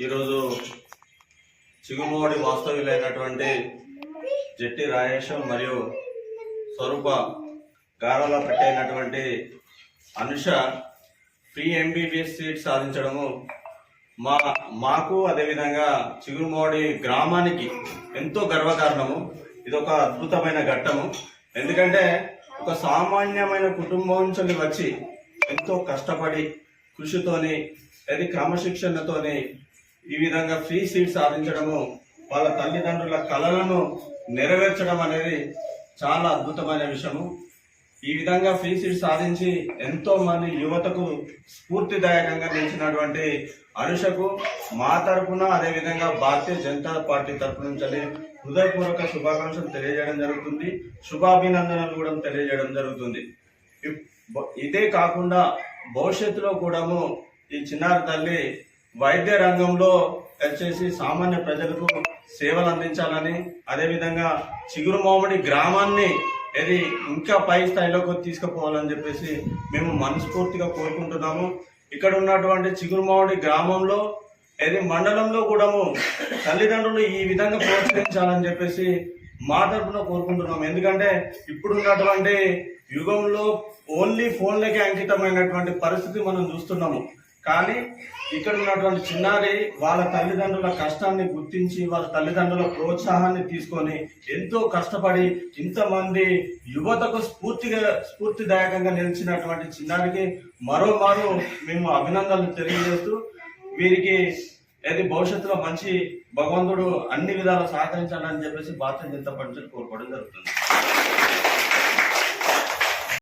ఈరోజు చిగురుమామిడి వాస్తవ్యులైనటువంటి జట్టి రాయేశం మరియు స్వరూప గారాల పెట్టైనటువంటి అనుష ప్రీ ఎంబీబీఎస్ సీట్ సాధించడము మాకు అదేవిధంగా చిగురుమామిడి గ్రామానికి ఎంతో గర్వకారణము. ఇది ఒక అద్భుతమైన ఘట్టము. ఎందుకంటే ఒక సామాన్యమైన కుటుంబం నుంచి వచ్చి ఎంతో కష్టపడి కృషితోని అది క్రమశిక్షణతోని ఈ విధంగా ఫ్రీ సీట్ సాధించడము, వాళ్ళ తల్లిదండ్రుల కలలను నెరవేర్చడం అనేది చాలా అద్భుతమైన విషయము. ఈ విధంగా ఫ్రీ సీట్ సాధించి ఎంతో మంది యువతకు స్ఫూర్తిదాయకంగా నిలిచినటువంటి అనుషకు మా తరఫున అదేవిధంగా భారతీయ జనతా పార్టీ తరఫు నుంచి హృదయపూర్వక శుభాకాంక్షలు తెలియజేయడం జరుగుతుంది, శుభాభినందనలు కూడా తెలియజేయడం జరుగుతుంది. ఇదే కాకుండా భవిష్యత్తులో కూడా ఈ చిన్నారి తల్లి వైద్య రంగంలో వచ్చేసి సామాన్య ప్రజలకు సేవలు అందించాలని, అదేవిధంగా చిగురుమామిడి గ్రామాన్ని ఇది ఇంకా పై స్థాయిలోకి తీసుకుపోవాలని చెప్పేసి మేము మనస్ఫూర్తిగా కోరుకుంటున్నాము. ఇక్కడ ఉన్నటువంటి చిగురుమామిడి గ్రామంలో ఇది మండలంలో కూడా తల్లిదండ్రులు ఈ విధంగా ప్రోత్సహించాలని చెప్పేసి మా తరఫున కోరుకుంటున్నాము. ఎందుకంటే ఇప్పుడున్నటువంటి యుగంలో ఓన్లీ ఫోన్లకే అంకితమైనటువంటి పరిస్థితి మనం చూస్తున్నాము. కానీ ఇక్కడ ఉన్నటువంటి చిన్నారి వాళ్ళ తల్లిదండ్రుల కష్టాన్ని గుర్తించి వాళ్ళ తల్లిదండ్రుల ప్రోత్సాహాన్ని తీసుకొని ఎంతో కష్టపడి ఇంతమంది యువతకు స్ఫూర్తిదాయకంగా నిలిచినటువంటి చిన్నారికి మరోమారు మేము అభినందనలు తెలియజేస్తూ వీరికి ఏది భవిష్యత్తులో మంచి భగవంతుడు అన్ని విధాలు సహకరించాలని చెప్పేసి భారతీయ జనతా పార్టీ కోరుకోవడం జరుగుతుంది.